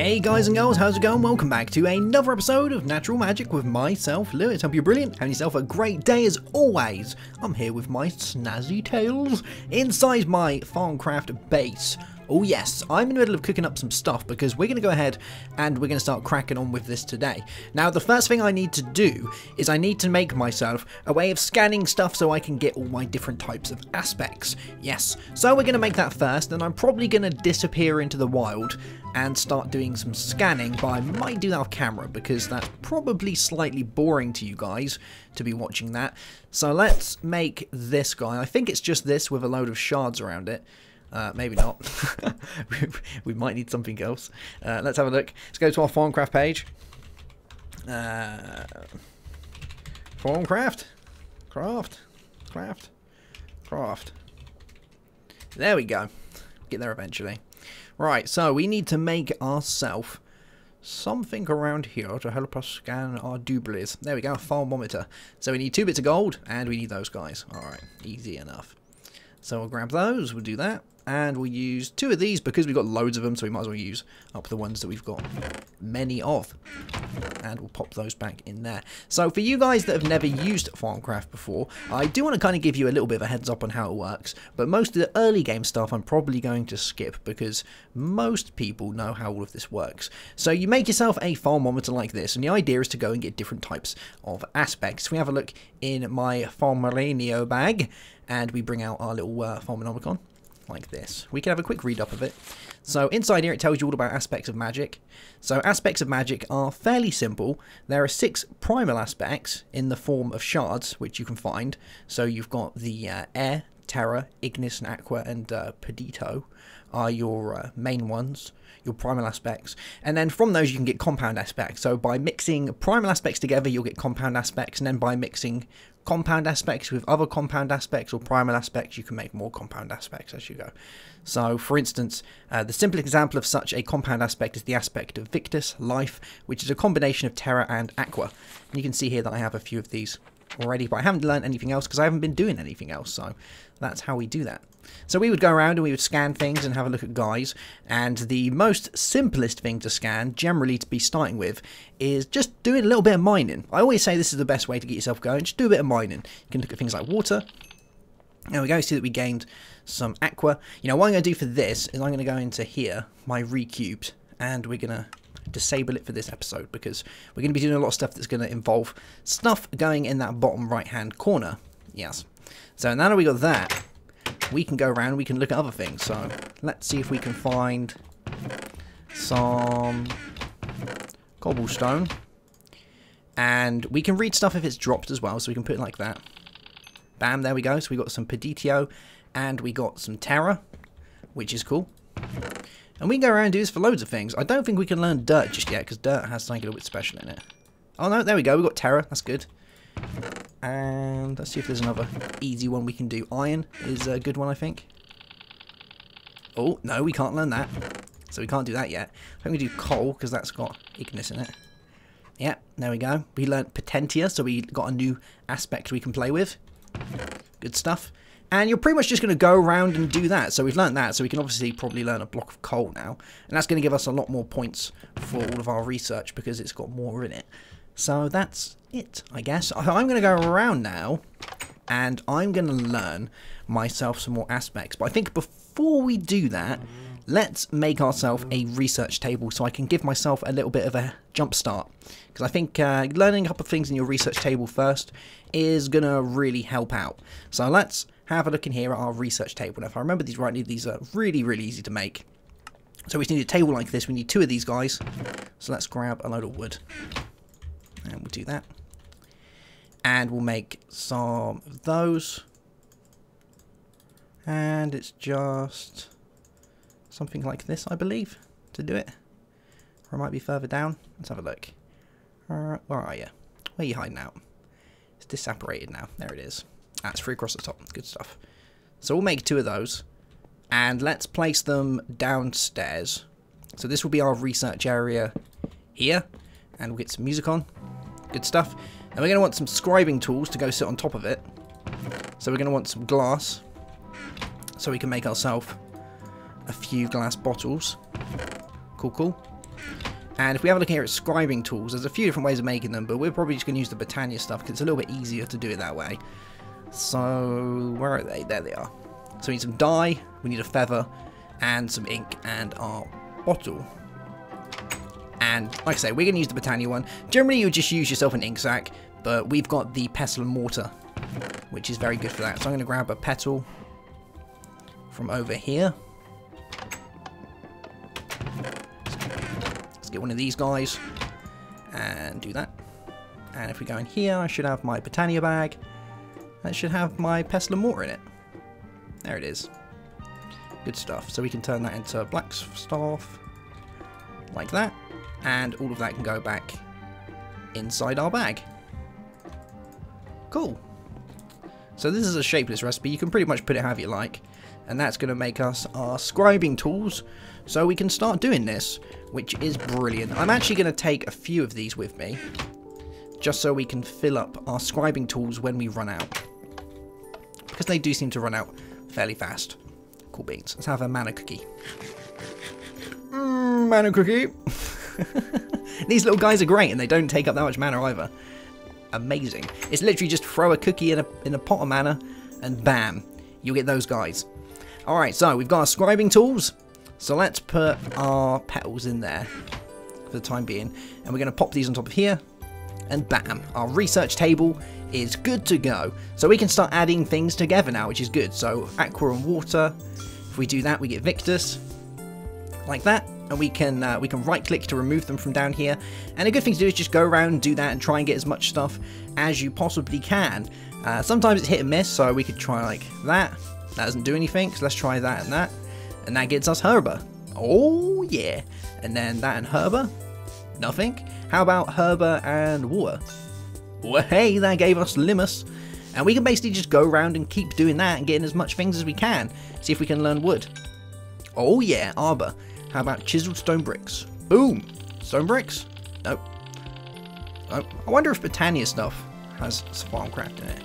Hey guys and girls, how's it going? Welcome back to another episode of Natural Magic with myself, Lewis. Hope you're brilliant, having yourself a great day as always. I'm here with my snazzy tails inside my Farmcraft base. Oh yes, I'm in the middle of cooking up some stuff because we're going to go ahead and we're going to start cracking on with this today. Now the first thing I need to do is I need to make myself a way of scanning stuff so I can get all my different types of aspects. Yes, so we're going to make that first, and I'm probably going to disappear into the wild and start doing some scanning, but I might do that off camera because that's probably slightly boring to you guys to be watching that. So let's make this guy. I think it's just this with a load of shards around it. Maybe not. We might need something else. Let's have a look. Let's go to our Farmcraft page. Farmcraft. Craft. There we go. Get there eventually. Right, so we need to make ourselves something around here to help us scan our dooblies. There we go, a thermometer. So we need 2 bits of gold, and we need those guys. Alright, easy enough. So we'll grab those, we'll do that, and we'll use 2 of these because we've got loads of them, so we might as well use up the ones that we've got many of. And we'll pop those back in there. So for you guys that have never used Farmcraft before, I do want to kind of give you a little bit of a heads up on how it works, but most of the early game stuff I'm probably going to skip because most people know how all of this works. So you make yourself a thermometer like this, and the idea is to go and get different types of aspects. We have a look in my Farmeranio bag, and we bring out our little Farmonomicon like this. We can have a quick read up of it. So inside here it tells you all about aspects of magic. So aspects of magic are fairly simple. There are 6 primal aspects in the form of shards which you can find. So you've got the air, terra, ignis and aqua, and pedito are your main ones, your primal aspects, and then from those you can get compound aspects. So by mixing primal aspects together you'll get compound aspects, and then by mixing compound aspects with other compound aspects or primal aspects you can make more compound aspects as you go. So for instance, the simple example of such a compound aspect is the aspect of Victus, life, which is a combination of terra and aqua. And you can see here that I have a few of these already, but I haven't learned anything else because I haven't been doing anything else, so that's how we do that. So we would go around and we would scan things and have a look at guys, and the most simplest thing to scan, generally to be starting with, is just doing a little bit of mining. I always say this is the best way to get yourself going, just do a bit of mining. You can look at things like water. There we go, see that we gained some aqua. You know, what I'm going to do for this is I'm going to go into here, my recubed, and we're going to disable it for this episode because we're going to be doing a lot of stuff that's going to involve stuff going in that bottom right hand corner. Yes. So now that we got that, we can go around and we can look at other things. So let's see if we can find some cobblestone, and we can read stuff if it's dropped as well, so we can put it like that. Bam, there we go. So we got some peditio and we got some terra, which is cool. And we can go around and do this for loads of things. I don't think we can learn dirt just yet because dirt has something a little bit special in it. Oh no, there we go. We got terra. That's good. And let's see if there's another easy one we can do. Iron is a good one, I think. Oh, no, we can't learn that. So we can't do that yet. I think we do coal because that's got ignis in it. Yeah, there we go. We learned potentia, so we got a new aspect we can play with. Good stuff. And you're pretty much just going to go around and do that. So we've learned that, so we can obviously probably learn a block of coal now. And that's going to give us a lot more points for all of our research because it's got more in it. So that's it, I guess. I'm going to go around now and I'm going to learn myself some more aspects. But I think before we do that, let's make ourselves a research table so I can give myself a little bit of a jump start. Because I think learning a couple of things in your research table first is going to really help out. So let's have a look in here at our research table. Now, if I remember these rightly, these are really, really easy to make. So we just need a table like this. We need 2 of these guys. So let's grab a load of wood. And we'll do that. And we'll make some of those. And it's just something like this, I believe, to do it. Or it might be further down. Let's have a look. Where are you? Where are you hiding out? It's disapparated now. There it is. That's 3 across the top. Good stuff. So we'll make 2 of those. And let's place them downstairs. So this will be our research area here. And we'll get some music on. Good stuff. And we're going to want some scribing tools to go sit on top of it. So we're going to want some glass. So we can make ourselves a few glass bottles. Cool, cool. And if we have a look here at scribing tools, there's a few different ways of making them, but we're probably just going to use the Britannia stuff because it's a little bit easier to do it that way. So, where are they? There they are. So we need some dye, we need a feather, and some ink, and our bottle. And, like I say, we're going to use the Britannia one. Generally, you would just use yourself an ink sac, but we've got the pestle and mortar, which is very good for that. So I'm going to grab a petal from over here. Let's get one of these guys, and do that. And if we go in here, I should have my Britannia bag. That should have my pestle and mortar in it. There it is. Good stuff. So we can turn that into black staff, like that. And all of that can go back inside our bag. Cool. So this is a shapeless recipe. You can pretty much put it however you like. And that's going to make us our scribing tools. So we can start doing this, which is brilliant. I'm actually going to take a few of these with me, just so we can fill up our scribing tools when we run out. Because they do seem to run out fairly fast. Cool beans. Let's have a mana cookie. Mana cookie. These little guys are great, and they don't take up that much mana either. Amazing. It's literally just throw a cookie in a pot of mana, and bam, you get those guys. Alright, so we've got our scribing tools. So let's put our petals in there for the time being. And we're going to pop these on top of here. And bam, our research table is good to go. So we can start adding things together now, which is good. So aqua and water. If we do that, we get Victus. Like that. And we can right click to remove them from down here. And a good thing to do is just go around and do that and try and get as much stuff as you possibly can. Sometimes it's hit and miss, so we could try like that. That doesn't do anything, so let's try that and that. And that gets us Herba. Oh yeah. And then that and Herba. Nothing. How about Herba and water? Well, hey, that gave us Limus. And we can basically just go around and keep doing that and getting as much things as we can. See if we can learn wood. Oh yeah, Arbor. How about chiseled stone bricks? Boom. Stone bricks? Nope. Nope. I wonder if Britannia stuff has farmcraft in it.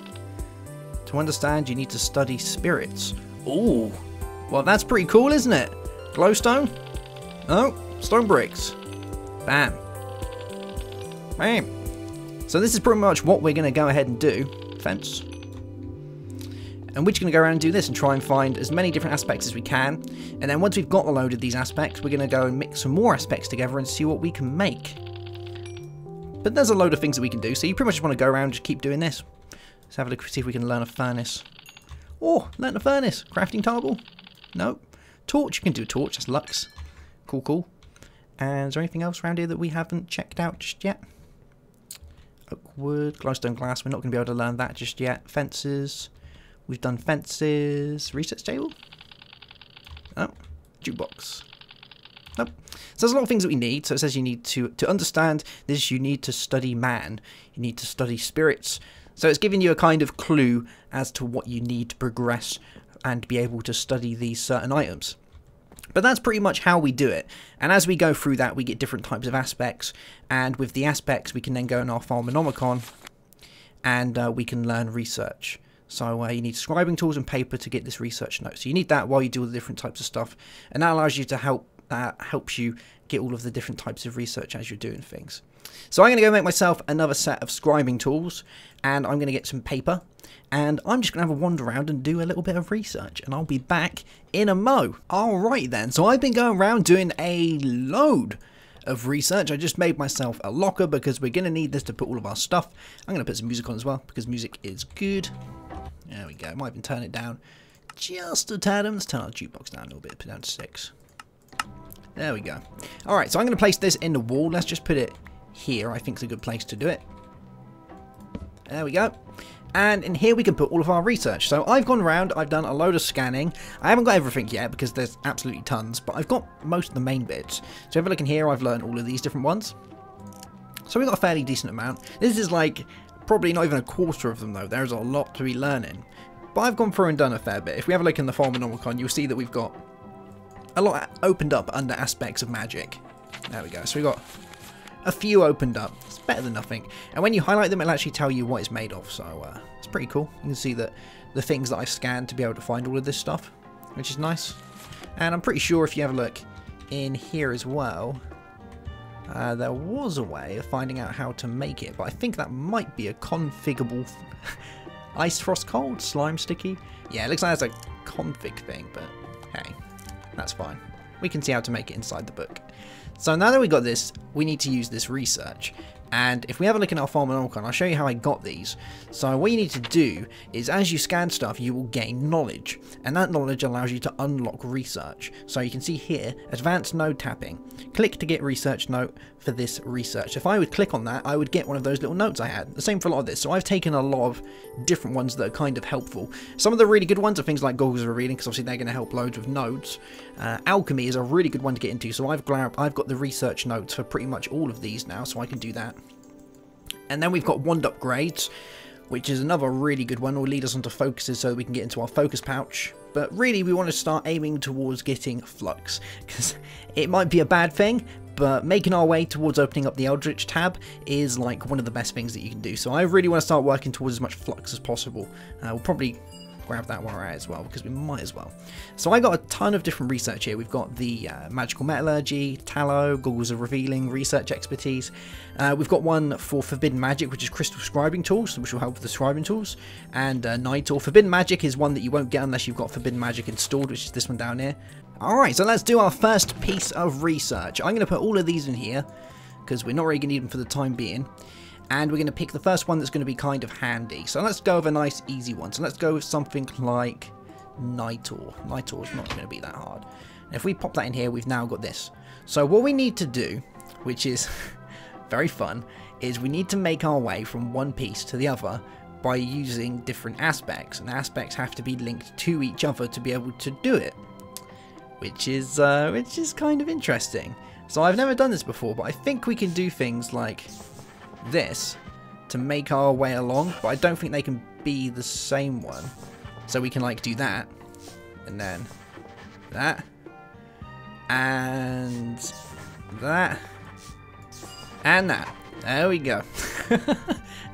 To understand, you need to study spirits. Ooh. Well, that's pretty cool, isn't it? Glowstone? No. Stone bricks. Bam. Bam. So this is pretty much what we're going to go ahead and do. Fence. And we're just going to go around and do this and try and find as many different aspects as we can. And then once we've got a load of these aspects, we're going to go and mix some more aspects together and see what we can make. But there's a load of things that we can do, so you pretty much just want to go around and just keep doing this. Let's have a look, see if we can learn a furnace. Oh, learn a furnace. Crafting table? No. Torch, you can do a torch, that's Lux. Cool, cool. And is there anything else around here that we haven't checked out just yet? Oak wood, glowstone glass, we're not going to be able to learn that just yet. Fences. We've done fences. Research table? Oh, jukebox. Nope. So there's a lot of things that we need. So it says you need to understand this, you need to study man. You need to study spirits. So it's giving you a kind of clue as to what you need to progress and be able to study these certain items. But that's pretty much how we do it. And as we go through that, we get different types of aspects. And with the aspects, we can then go in our Farmonomicon and we can learn research. So you need scribing tools and paper to get this research note. So you need that while you do all the different types of stuff. And that allows you to helps you get all of the different types of research as you're doing things. So I'm going to go make myself another set of scribing tools. And I'm going to get some paper. And I'm just going to have a wander around and do a little bit of research. And I'll be back in a mo. Alright then, so I've been going around doing a load of research. I just made myself a locker because we're going to need this to put all of our stuff. I'm going to put some music on as well because music is good. There we go. I might even turn it down just a tad. Let's turn our jukebox down a little bit, put it down to 6. There we go. Alright, so I'm going to place this in the wall. Let's just put it here. I think it's a good place to do it. There we go. And in here we can put all of our research. So I've gone around, I've done a load of scanning. I haven't got everything yet because there's absolutely tons, but I've got most of the main bits. So if I look in here, I've learned all of these different ones. So we've got a fairly decent amount. This is like probably not even a quarter of them though. There's a lot to be learning. But I've gone through and done a fair bit. If we have a look in the Farmonomicon, you'll see that we've got a lot opened up under aspects of magic. There we go. So we've got a few opened up. It's better than nothing. And when you highlight them, it'll actually tell you what it's made of. So it's pretty cool. You can see that the things that I've scanned to be able to find all of this stuff, which is nice. And I'm pretty sure if you have a look in here as well, There was a way of finding out how to make it, but I think that might be a configurable ice frost cold slime sticky. Yeah, it looks like it's a config thing, but hey, that's fine. We can see how to make it inside the book. So now that we got this, we need to use this research. And if we have a look in our Farmanonicon, I'll show you how I got these. So what you need to do is, as you scan stuff, you will gain knowledge. And that knowledge allows you to unlock research. So you can see here, advanced node tapping. Click to get research note for this research. If I would click on that, I would get one of those little notes I had. The same for a lot of this. So I've taken a lot of different ones that are kind of helpful. Some of the really good ones are things like Goggles of Revealing, because obviously they're going to help loads with nodes. Alchemy is a really good one to get into. So I've got the research notes for pretty much all of these now, so I can do that. And then we've got wand upgrades, which is another really good one. Will lead us onto focuses so we can get into our focus pouch. But really, we want to start aiming towards getting flux, because it might be a bad thing, but making our way towards opening up the Eldritch tab is like one of the best things that you can do. So I really want to start working towards as much flux as possible. We'll probably grab that while we're at as well, because we might as well. So I got a ton of different research here. We've got the magical metallurgy, tallow, goggles of revealing, research expertise. We've got one for forbidden magic, which is crystal scribing tools, which will help with the scribing tools, and night or forbidden magic is one that you won't get unless you've got forbidden magic installed, which is this one down here. Alright, so let's do our first piece of research. I'm going to put all of these in here because we're not really going to need them for the time being. And we're going to pick the first one that's going to be kind of handy. So let's go with a nice easy one. So let's go with something like Night Ore. Night Ore is not going to be that hard. And if we pop that in here, we've now got this. So what we need to do, which is very fun, is we need to make our way from one piece to the other by using different aspects. And aspects have to be linked to each other to be able to do it. Which is kind of interesting. So I've never done this before, but I think we can do things like this to make our way along, but I don't think they can be the same one. So we can like do that, and then that, and that, and that. There we go.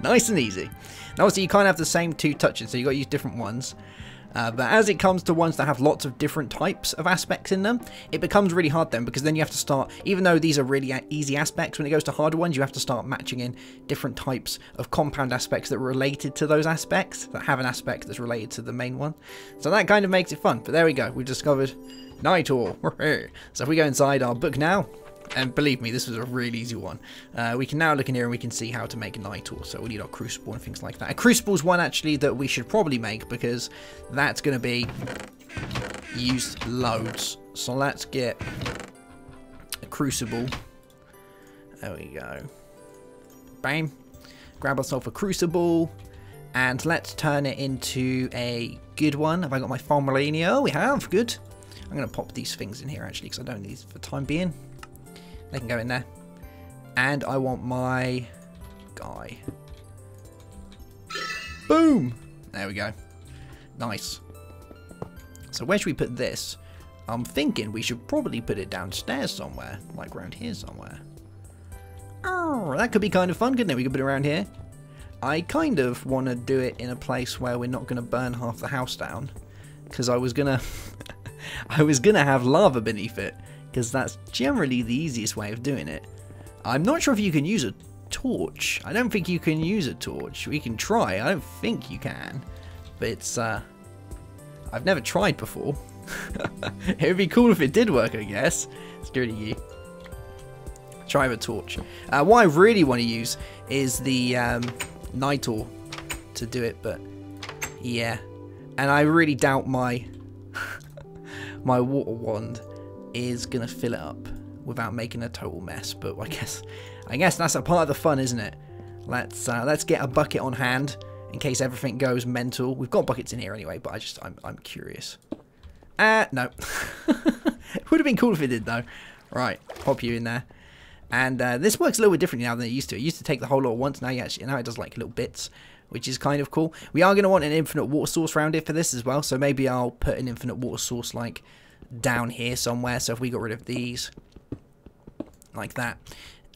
Nice and easy. Now obviously you can't have the same two touches, so you've got to use different ones. But as it comes to ones that have lots of different types of aspects in them, it becomes really hard then, because then you have to start, even though these are really easy aspects, when it goes to harder ones, you have to start matching in different types of compound aspects that are related to those aspects, that have an aspect that's related to the main one. So that kind of makes it fun. But there we go, we've discovered Night Ore. So if we go inside our book now, and believe me, this was a really easy one. We can now look in here and we can see how to make a Night Ore. So we need our Crucible and things like that. A Crucible is one actually that we should probably make, because that's going to be used loads. So let's get a Crucible. There we go. Bam. Grab ourselves a Crucible. And let's turn it into a good one. Have I got my Farmanonicon? Oh, we have. Good. I'm going to pop these things in here actually, because I don't need these for the time being. They can go in there. And I want my guy. Boom! There we go. Nice. So where should we put this? I'm thinking we should probably put it downstairs somewhere. Like around here somewhere. Oh, that could be kind of fun, couldn't it? We could put it around here. I kind of want to do it in a place where we're not going to burn half the house down. Because I was going to... I was going to have lava beneath it. Because that's generally the easiest way of doing it. I'm not sure if you can use a torch. I don't think you can use a torch. We can try. I don't think you can. But it's, I've never tried before. It would be cool if it did work, I guess. Let's do it to you. Try with a torch. What I really want to use is the Night Ore to do it, but yeah. And I really doubt my my water wand is gonna fill it up without making a total mess, but I guess that's a part of the fun, isn't it? Let's get a bucket on hand in case everything goes mental. We've got buckets in here anyway, but I'm curious. No. It would have been cool if it did though. Right, pop you in there. And this works a little bit differently now than it used to. It used to take the whole lot at once. Now it does like little bits, which is kind of cool. We are going to want an infinite water source around here for this as well, so maybe I'll put an infinite water source like down here somewhere. So if we got rid of these like that,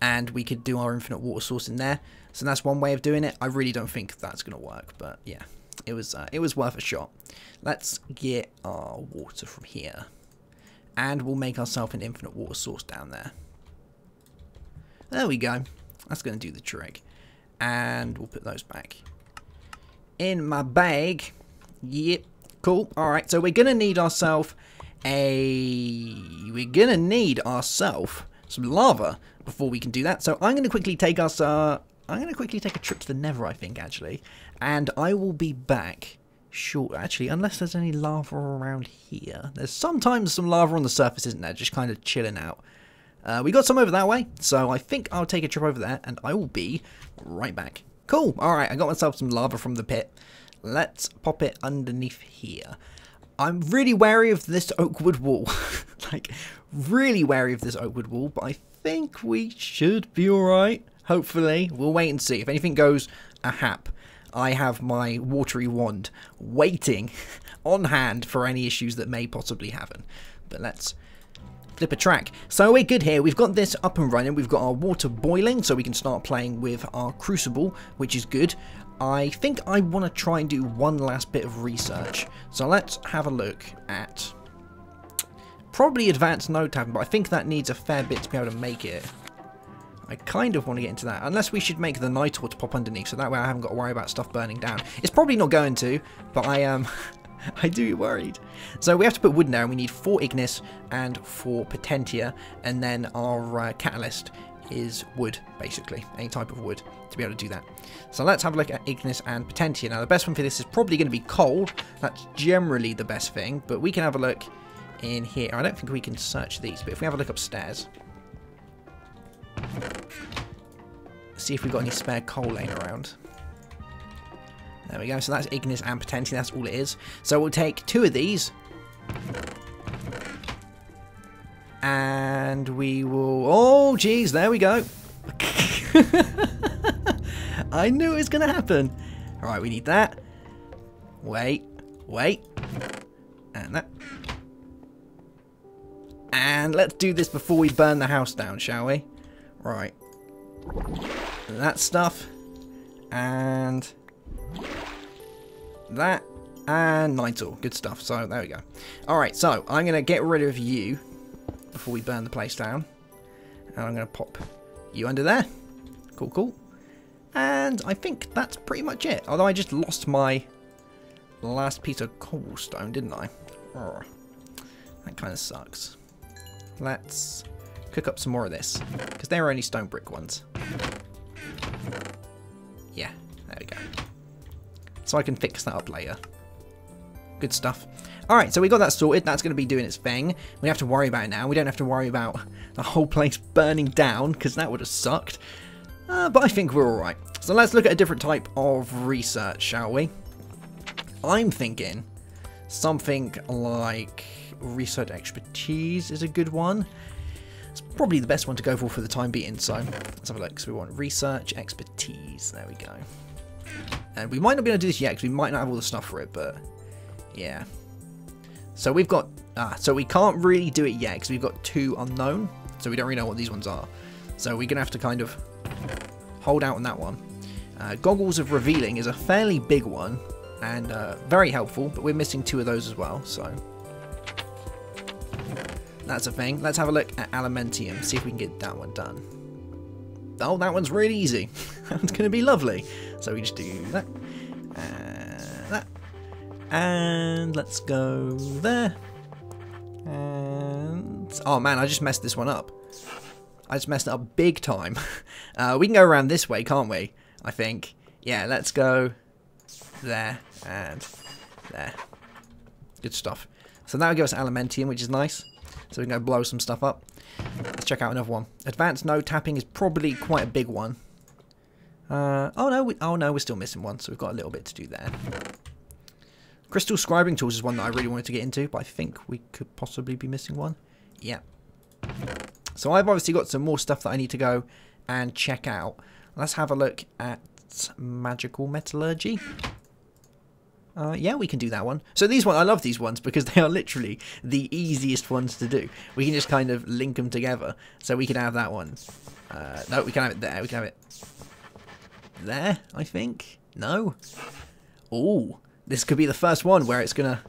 and we could do our infinite water source in there, so that's one way of doing it. I really don't think that's gonna work, but yeah, it was worth a shot. Let's get our water from here, and we'll make ourselves an infinite water source down there. There we go. That's going to do the trick. And we'll put those back in my bag. Yep. Cool. Alright, so we're going to need ourselves some lava before we can do that. So I'm going to quickly take us I'm going to quickly take a trip to the Nether, I think, actually. And I will be back short, actually, unless there's any lava around here. There's sometimes some lava on the surface, isn't there? Just kind of chilling out. We got some over that way, so I think I'll take a trip over there, and I will be right back. Cool. Alright, I got myself some lava from the pit. Let's pop it underneath here. I'm really wary of this oak wood wall. Like, really wary of this oak wood wall, but I think we should be alright. Hopefully. We'll wait and see. If anything goes ahap, I have my watery wand waiting on hand for any issues that may possibly happen. But let's flip a track. So we're good here. We've got this up and running. We've got our water boiling, so we can start playing with our Crucible, which is good. I think I want to try and do one last bit of research. So let's have a look at probably advanced node tapping, but I think that needs a fair bit to be able to make it. I kind of want to get into that, unless we should make the night ore to pop underneath, so that way I haven't got to worry about stuff burning down. It's probably not going to, but I am I do get worried. So we have to put wood in there, and we need 4 ignis and 4 potentia, and then our catalyst is wood, basically, any type of wood to be able to do that. So let's have a look at ignis and potentia. Now the best one for this is probably going to be coal. That's generally the best thing, but we can have a look in here. I don't think we can search these, but if we have a look upstairs, see if we've got any spare coal laying around. There we go. So that's ignis and potentia. That's all it is. So we'll take 2 of these, and we will... Oh, geez. There we go. I knew it was going to happen. All right, we need that. Wait. And that. And let's do this before we burn the house down, shall we? Right. That stuff. And that. And night ore. Good stuff. So, there we go. Alright, so I'm going to get rid of you before we burn the place down. And I'm going to pop you under there. Cool. And I think that's pretty much it. Although I just lost my last piece of cobblestone, didn't I? Oh, that kind of sucks. Let's cook up some more of this, because they're only stone brick ones. Yeah, there we go. So I can fix that up later. Good stuff. Alright, so we got that sorted. That's going to be doing its thing. We don't have to worry about it now. We don't have to worry about the whole place burning down, because that would have sucked. But I think we're alright. So let's look at a different type of research, shall we? I'm thinking something like research expertise is a good one. It's probably the best one to go for the time being. So let's have a look. So we want research expertise. There we go. And we might not be able to do this yet because we might not have all the stuff for it, but yeah. So we've got... so we can't really do it yet because we've got 2 unknown. So we don't really know what these ones are. So we're going to have to kind of hold out on that one. Goggles of Revealing is a fairly big one and very helpful, but we're missing 2 of those as well, so that's a thing. Let's have a look at Alumentium, see if we can get that one done. Oh, that one's really easy. That one's going to be lovely. So we just do that, and that, and let's go there. And oh man, I just messed this one up. I just messed it up big time. We can go around this way, can't we? I think. Yeah, let's go there and there. Good stuff. So that'll give us Alumentium, which is nice. So we can go blow some stuff up. Let's check out another one. Advanced node tapping is probably quite a big one. Oh no, we're still missing one, so we've got a little bit to do there. Crystal scribing tools is one that I really wanted to get into, but I think we could possibly be missing one. Yeah. So I've obviously got some more stuff that I need to go and check out. Let's have a look at magical metallurgy. Yeah, we can do that one. So these ones, I love these ones because they are literally the easiest ones to do. We can just kind of link them together. So we can have that one. No, we can have it there. We can have it there, I think. No. Oh, this could be the first one where it's going to...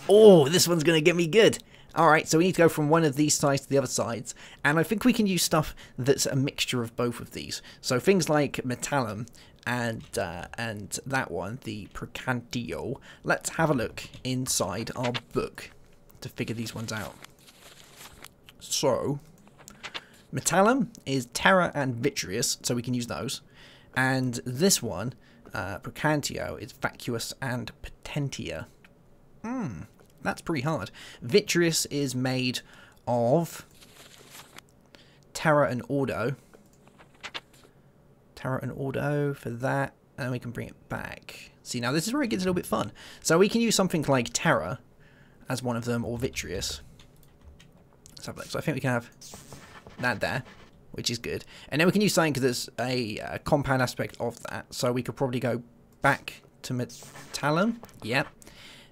Oh, this one's going to get me good. Alright, so we need to go from one of these sides to the other sides, and I think we can use stuff that's a mixture of both of these. So things like metallum and that one, the Procantio. Let's have a look inside our book to figure these ones out. So, metallum is terra and vitreous, so we can use those. And this one, Procantio, is vacuous and potentia. That's pretty hard. Vitreous is made of terra and ordo. Terra and ordo for that, and we can bring it back. See, now this is where it gets a little bit fun. So we can use something like terra as one of them, or vitreous. Let's have a look. So I think we can have that there, which is good. And then we can use something that's a compound aspect of that. So we could probably go back to metallum. Yep.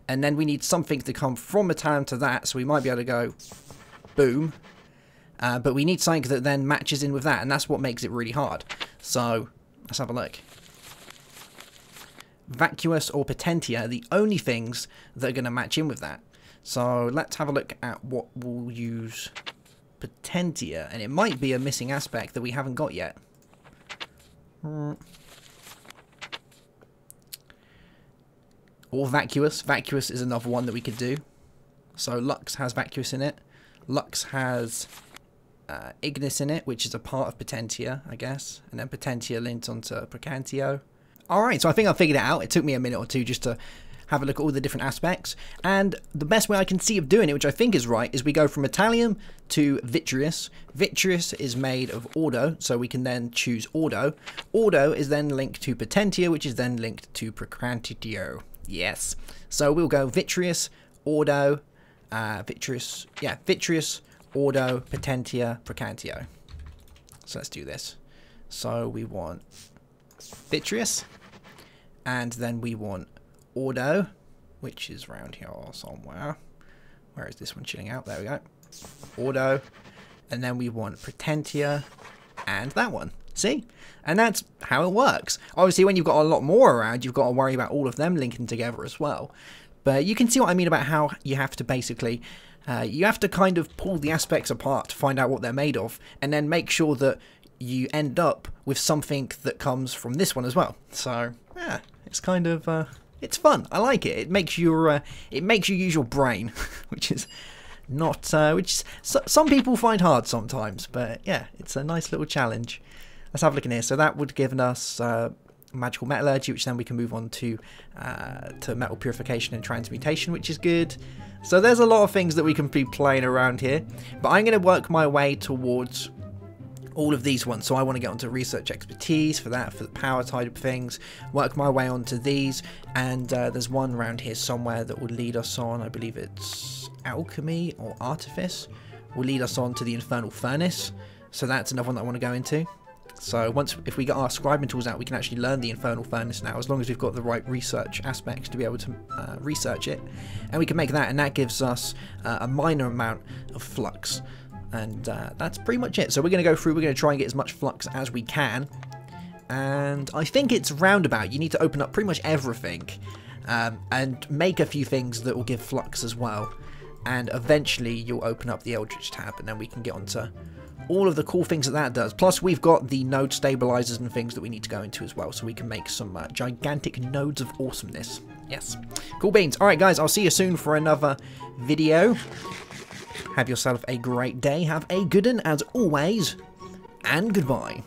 And then we need something to come from metallum to that, so we might be able to go boom. But we need something that then matches in with that, and that's what makes it really hard. So, let's have a look. Vacuous or potentia are the only things that are going to match in with that. So, let's have a look at what we'll use potentia, and it might be a missing aspect that we haven't got yet. Or vacuous. Vacuous is another one that we could do. So Lux has vacuous in it. Lux has ignis in it, which is a part of potentia, I guess. And then potentia linked onto Procantio. Alright, so I think I figured it out. It took me a minute or two just to have a look at all the different aspects. And the best way I can see of doing it, which I think is right, is we go from metallium to vitreous. Vitreous is made of ordo, so we can then choose ordo. Ordo is then linked to potentia, which is then linked to Procantio. Yes, so we'll go vitreous, ordo, vitreous, ordo, potentia, Procantio. So let's do this. So we want vitreous, and then we want ordo, which is around here somewhere. Where is this one chilling out? There we go. Ordo, and then we want potentia, and that one. See? And that's how it works. Obviously, when you've got a lot more around, you've got to worry about all of them linking together as well. But you can see what I mean about how you have to basically, you have to kind of pull the aspects apart to find out what they're made of, and then make sure that you end up with something that comes from this one as well. So, yeah, it's kind of, it's fun. I like it. It makes you use your brain, which is not, which some people find hard sometimes. But yeah, it's a nice little challenge. Let's have a look in here. So that would give us magical metallurgy, which then we can move on to metal purification and transmutation, which is good. So there's a lot of things that we can be playing around here. But I'm going to work my way towards all of these ones. So I want to get onto research expertise for that, for the power type of things. Work my way onto these. And there's one around here somewhere that will lead us on. I believe it's alchemy or artifice. Will lead us on to the infernal furnace. So that's another one that I want to go into. So if we get our scribing tools out, we can actually learn the infernal furnace now, as long as we've got the right research aspects to be able to research it. And we can make that, and that gives us a minor amount of flux. And that's pretty much it. So we're going to go through, we're going to try and get as much flux as we can. And I think it's roundabout. You need to open up pretty much everything and make a few things that will give flux as well. And eventually you'll open up the Eldritch tab, and then we can get onto all of the cool things that does. Plus we've got the node stabilizers and things that we need to go into as well, so we can make some gigantic nodes of awesomeness. Yes, cool beans. Alright guys, I'll see you soon for another video. Have yourself a great day, have a good one as always, and goodbye.